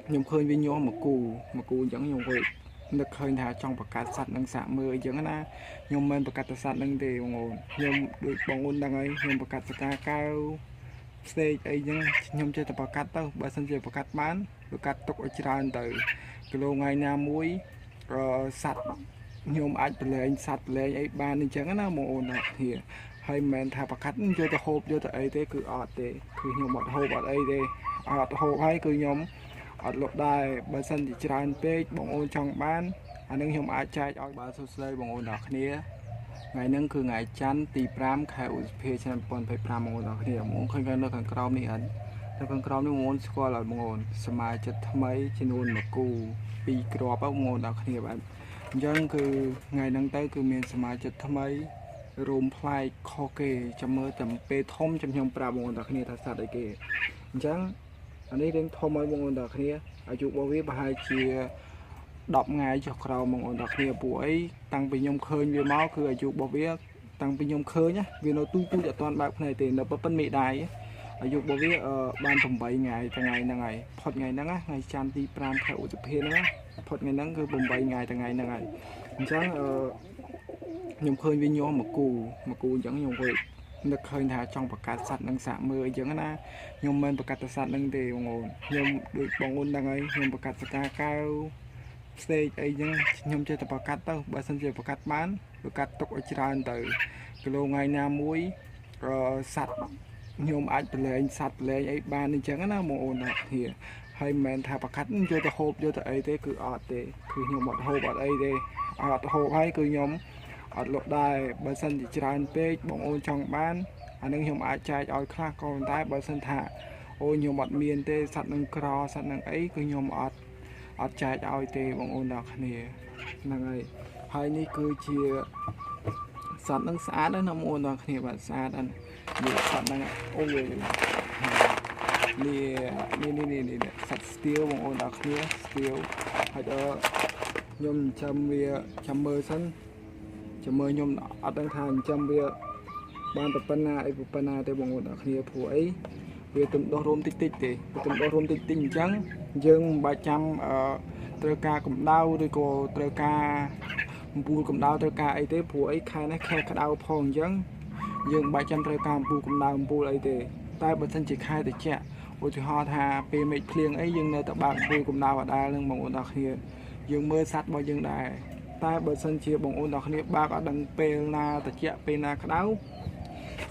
nhom khơi với nhau mà cù chẳng nhom khơi nước khơi thà trong bạc cát sạt nâng xả mưa chẳng na nhom men bạc cát sạt nâng thì bằng ồn nhom được bằng ồn đang ấy nhom bạc cát sạt cao stay ấy nhưng nhom chơi tập bạc cát tao bà sân chơi bạc cát bán bạc cát tục ở trên từ kilo ngày na muối sạt nhomអាចប្រឡែងសัตว์ប្រឡែងអីបានអញ្ចឹងណាបងអូនthì ហើយមិនមែនថាប្រកាត់យកទៅហូបយកទៅអីទេគឺអត់ទេគឺខ្ញុំអត់ហូបអត់អីទេអត់ហូបហើយគឺខ្ញុំអត់លក់ដែរបើសិនជាច្រើនពេកបងអូនចង់បានអានឹងខ្ញុំអាចចែកឲ្យបាទសួស្តីបងអូនទាំងគ្នាថ្ងៃហ្នឹងគឺថ្ងៃច័ន្ទទី5ខែឧសភាឆ្នាំ2025បងអូនទាំងគ្នាបងអូនឃើញនៅខាងក្រោមនេះអត់នៅខាងក្រោមនេះបងអូនស្គាល់អត់បងអូនសមាជិកថ្មីចំនួន1គូ2គ្រាប់បងអូនទាំងគ្នាបាទអញ្ចឹងគឺថ្ងៃហ្នឹងទៅគឺមានសមាជិកថ្មីរួមផ្លែកខុសគេចាំមើលតែពេលធំចាំខ្ញុំប្រាប់បងប្អូនទាំងគ្នាថាសត្វអីគេអញ្ចឹងអានេះរៀងធំឲ្យបងប្អូនទាំងគ្នាអាយុរបស់វាប្រហែលជា10ថ្ងៃចុះក្រោមបងប្អូនទាំងគ្នាពួកអីតាំងពីខ្ញុំឃើញវាមកគឺអាយុរបស់វាតាំងពីខ្ញុំឃើញណាវានៅទូទូចអត់ទាន់បើកភ្នែកទេនៅប៉ុណ្្នឹងមេដាយអាយុរបស់វាបាន8ថ្ងៃថ្ងៃហ្នឹងហើយផុតថ្ងៃហ្នឹងថ្ងៃច័ន្ទទី5ខែឧសភាហ្នឹងផុតថ្ងៃហ្នឹងគឺ8ថ្ងៃថ្ងៃហ្នឹងហើយអញ្ចឹងខ្ញុំឃើញវាញោមមកគូអញ្ចឹងខ្ញុំវិញនឹកឃើញថាចង់បង្កាត់សัตว์នឹងសាក់មើលអញ្ចឹងណាខ្ញុំមិនបង្កាត់សัตว์នឹងទេបងប្អូនខ្ញុំដូចបងប្អូនដឹងហើយខ្ញុំបង្កាត់សកាកៅស្ទេកអីចឹងខ្ញុំចេះតែបង្កាត់ទៅបើសិនជាបង្កាត់បានបង្កាត់ទុកឲ្យច្រើនទៅគីឡូថ្ងៃណាមួយសัตว์ខ្ញុំអាចប្រឡែងសัตว์ប្រឡែងអីបានអញ្ចឹងណាបងប្អូនគ្នាហើយមិនមែនថាបង្កាត់យកទៅហូបយកទៅអីទេគឺអត់ទេគឺខ្ញុំអត់ហូបអត់អីទេអត់ហូបហើយគឺខ្ញុំអត់លក់ដែរបើសិនជាច្រើនពេកបងអូនចង់បានអានឹងខ្ញុំអាចចែកឲ្យខ្លះក៏ប៉ុន្តែបើសិនថាអូខ្ញុំអត់មានទេសัตว์នឹងក្រសัตว์នឹងអីគឺខ្ញុំអត់ចែកឲ្យទេបងអូនទាំងគ្នាហ្នឹងហើយនេះគឺជាសัตว์នឹងស្អាតណាស់បងអូនទាំងគ្នាបាទស្អាតណាស់នេះសัตว์នឹងអូយនេះសัตว์ស្ទៀវបងអូនទាំងគ្នាស្ទៀវហើយខ្ញុំចាំវាចាំមើលសិនចាំមើលខ្ញុំអត់ដឹងថាចាំវាបានប៉ុណ្ណាអីប៉ុណ្ណាទេបងប្អូនអ្នកគ្នាព្រោះអីវាទំដោះរួមតិចទេទំដោះរួមតិចអញ្ចឹងយើងមិនបាច់ចាំត្រូវការកម្ដៅឬក៏ត្រូវការអំពូលកម្ដៅត្រូវការអីទេព្រោះអីខែនេះខែក្ដៅផងអញ្ចឹងយើងមិនបាច់ចាំត្រូវការអំពូលកម្ដៅអំពូលអីទេតែបើសិនជាខែត្រជាក់ឧទាហរណ៍ថាពេលមេឃភ្លៀងអីយើងនៅតែបើកអំពូលកម្ដៅអត់ដែរនឹងបងប្អូនអ្នកគ្នាយើងមើលសัตว์របស់យើងដែរតែបើសិនជាបងប្អូនទាំងគ្នាបើកអត់ដឹងពេលណាត្រជាក់ពេលណាក្តៅ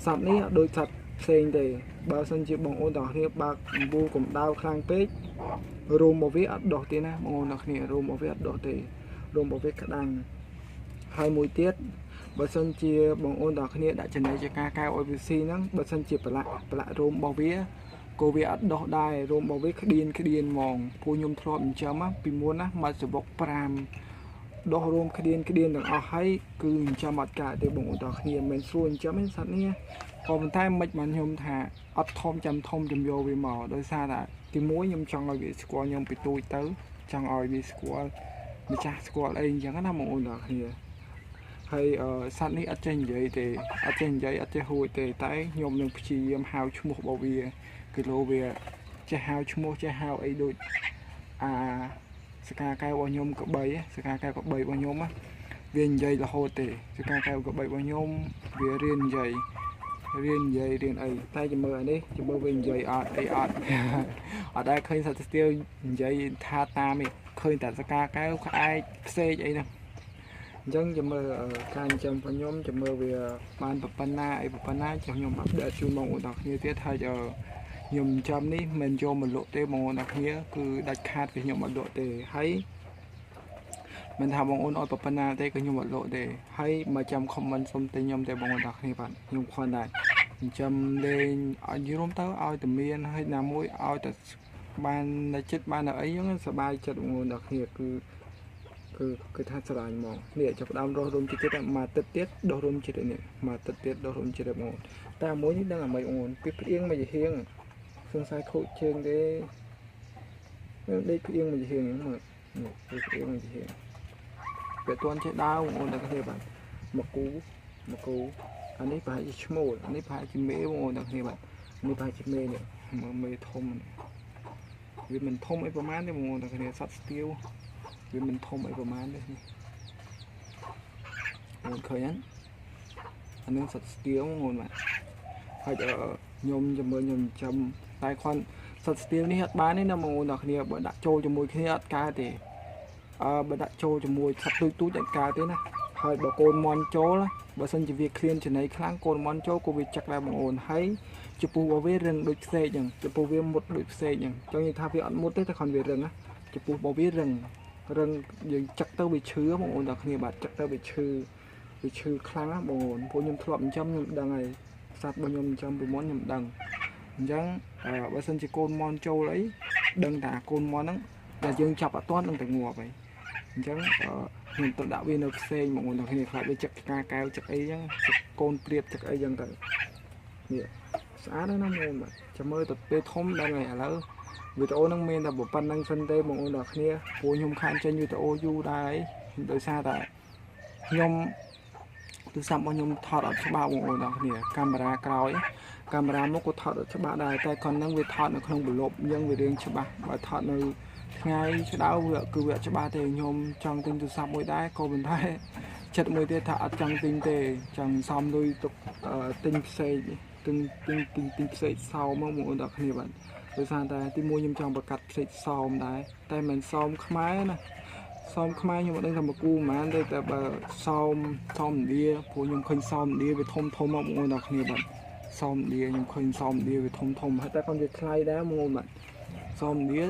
សត្វនេះដូចសត្វផ្សេងទេបើសិនជាបងប្អូនទាំងគ្នាបើកអំពូលកម្ដៅខ្លាំងពេករោមរបស់វាអត់ដុះទេណាបងប្អូនទាំងគ្នារោមរបស់វាអត់ដុះទេរោមរបស់វាក្តាំងហើយមួយទៀតបើសិនជាបងប្អូនទាំងគ្នាដាក់ចំណីជាការកែវ OVC ហ្នឹងបើសិនជាប្រឡាក់រោមរបស់វាក៏វាអត់ដុះដែររោមរបស់វាក្តៀនហ្មងព្រោះខ្ញុំធ្លាប់ចិញ្ចឹមពីមុនណាមកសបុក5ដោះរួមក្តៀនទាំងអស់ហើយគឺចិញ្ចឹមអត់កើតទេបងប្អូនទាំងគ្នាមិនស្រួលចិញ្ចឹមទេសត្វនេះក៏ប៉ុន្តែមិនបានខ្ញុំថាអត់ធំចាំយកវាមកដោយសារតែទីមួយខ្ញុំចង់ឲ្យវាស្គាល់ខ្ញុំពីទូចទៅចង់ឲ្យវាស្គាល់ម្ចាស់ស្គាល់អីអញ្ចឹងណាបងប្អូនទាំងគ្នាហើយសត្វនេះអត់ចេះនិយាយទេអត់ចេះនិយាយអត់ចេះហួចទេតែខ្ញុំនឹងព្យាយាមហៅឈ្មោះរបស់វាគីឡូវាចេះហៅឈ្មោះចេះហៅអីដូចសកាកែវរបស់ខ្ញុំក្បីសកាកែវក្បីរបស់ខ្ញុំវានិយាយរហូតទេសកាកែវក្បីរបស់ខ្ញុំវារៀននិយាយរៀនអីតែចាំមើលអានេះចាំមើលវានិយាយអត់អីអត់ដែលឃើញសត្វស្ទាវនិយាយថាតាមឯងឃើញតែសកាកែវក្អែកផ្សេងអីហ្នឹងអញ្ចឹងចាំមើលការចិញ្ចឹមរបស់ខ្ញុំចាំមើលវាបានប៉ុណ្ណាអីប៉ុណ្ណាចាំខ្ញុំអាប់ដេតជូនបងប្អូនទាំងគ្នាទៀតហើយខ្ញុំចាំនេះមិនយកមកលក់ទេបងប្អូនទាំងគ្នាគឺដាច់ខាតពីខ្ញុំអត់លក់ទេហើយមិនថាបងប្អូនអត់ប៉ុណ្ណាទេក៏ខ្ញុំអត់លក់ទេហើយមកចាំខមមិនសុំតែខ្ញុំតែបងប្អូនទាំងគ្នាបាទខ្ញុំខនដែរខ្ញុំចាំលេងឲ្យយល់ទៅឲ្យតែមានហើយណាមួយឲ្យតែបានតែចិត្តបានតែអីហ្នឹងសប្បាយចិត្តបងប្អូនទាំងគ្នាគឺថាស្រឡាញ់ហ្មងនេះចាប់ដើមរស់រួមចិត្តទៀតមកទឹកទៀតដោះរួមចិត្តនេះមកទឹកទៀតដោះរួមចិត្តបងតែមួយនេះដឹងអាម៉េចបងប្អូនពីផ្អៀងមកជាហៀងសង្ស័យខូចជើងទេដេកផ្អៀងមកជាហៀងហ្នឹងមើលផ្អៀងមកជាហៀងពេលតន់ចេះដើរបងប្អូនទាំងគ្នាបាទមកគូអានេះប្រហែលជាឈ្មោលអានេះប្រហែលជាមេបងប្អូនទាំងគ្នាបាទនេះប្រហែលជាមេនេះមើលមេធំ vì mình thông ấyประมาณđấy mọi người đặc biệt sắt steel vì mình thông ấyประมาณđấy một khởi nhắn anh nên sắt steel mọi người mà hay ở nhôm chấm mưa nhôm chấm tài khoản sắt steel này hết bán đấy nè mọi người đặc biệt bởi đã trôi cho mùi khi hết ca thì bởi đã trôi cho mùi sắt túi đánh ca thế nè hay bởi côn mòn chỗ đó bởi sân chỉ việc khuyên trên này kháng côn mòn chỗ của việc chặt lại mọi người thấy chụp bù bảo vệ rừng đôi xe chẳng chụp bù về một đôi xe chẳng cho như thà việc ăn một tết còn về rừng á chụp bù bảo vệ rừng dừng chặt tao bị chứa mọi người đặc biệt bạn chặt tao bị chư kháng á mọi người phụ nhầm thọp châm nhầm đằng này sạt bao nhầm châm bị món nhầm đằng chẳng bởi sân chỉ côn mòn châu lấy đằng đà côn mòn đó là dương chọc ở toán đằng tại ngùa vậy chẳng hiện tượng đạo viên được xe mọi người đặc biệt phải bị chặt ca cao chặt ấy chẳng côn priệp chặt ấy dân tại xã đó nó mềm mà chấm ơi tập bê thông đang ngày là vì tôi năng mềm là bộ pan năng phân tê mọi người đặc kia phụ nhung khan trên như tôi du đấy từ xa tại nhung từ xa bao nhung thọt ở cho bao mọi người đặc kia camera cao ấy camera nó có thọt ở cho bạn đài tay còn năng việc thọt nó không bị lộp nhưng về đường cho bạn và thọt nơi ngay cho đau vợ cứ vợ cho ba thì nhung trong tinh từ xa mỗi đái cô mình thấy chật mới tê thọ trong tinh tê chẳng xong đôi tục tinh xây tinh xây sau mà mọi người đặc biệt bạn từ xa ta tí mua nhầm trong bậc cắt xây sau đấy tay mình xong khmái nè xong khmái nhưng mà đang làm một cu mà đây ta bà xong đi phụ nhung khơi xong đi về thông thông mà mọi người đặc biệt bạn xong đi nhung khơi xong đi về thông thông hết ta còn việc khai đá mọi người bạn xong đi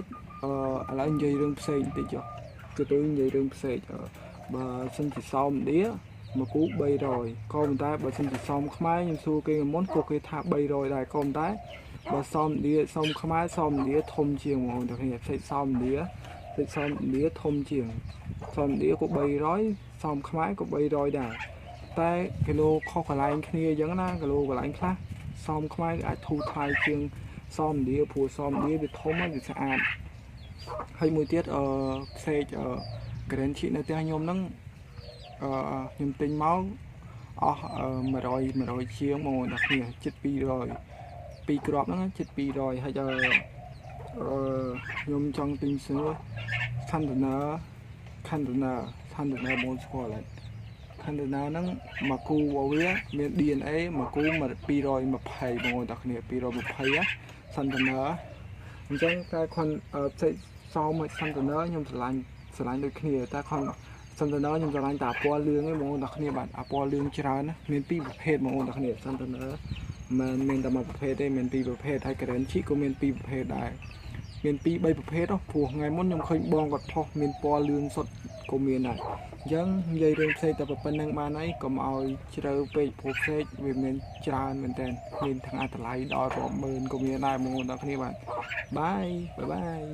là anh dây rừng xây thì chưa từ tôi dây rừng xây bà xin chỉ xong đi mà cú bay rồi con ta bà xin chỉ xong khmái nhưng xưa kia món cô kia thả bay rồi đại con ta bà xong đi xong khmái xong đi thông chiều mọi người thực hiện xong đi thông chiều xong đi của bay rồi xong khmái của bay rồi đại tay cái lô kho cả lại kia giống na cái lô cả lại khác xong khmái ai thu thai chiêng xong đi phù xong đi bị thông á bị sạch hay mùi tiết xe cái đến chị này tiếng nhôm nắng nhôm tinh máu mà rồi chiếng màu đặc biệt chết pi rồi pi crop nó chết pi rồi hay giờ nhôm trong tinh sữa khăn được nó bốn số lại khăn được nó mà cu vào vía miền DNA mà cu mà pi rồi mà phải màu đặc biệt pi rồi mà phải á khăn được nó chẳng cái con sau mà khăn được nó nhôm sờ lạnh được kia ta con xong rồi nó nhưng mà anh ta po lương ấy mọi người bạn po lương chả nó miền pi bậc hết mọi người đặc biệt xong rồi nữa mà miền tây bậc hết đây miền pi bậc hết hay cái đến chỉ có miền pi bậc hết đại miền pi bay bậc hết đó phù ngày muốn nhung khơi bong gọt thọ miền po lương sốt của miền này dân dây đường xây tập bên năng ban ấy có màu chơi về phù xây về miền chả miền tây miền thằng ai lại đòi bỏ miền của miền này mọi người đặc biệt bạn bye bye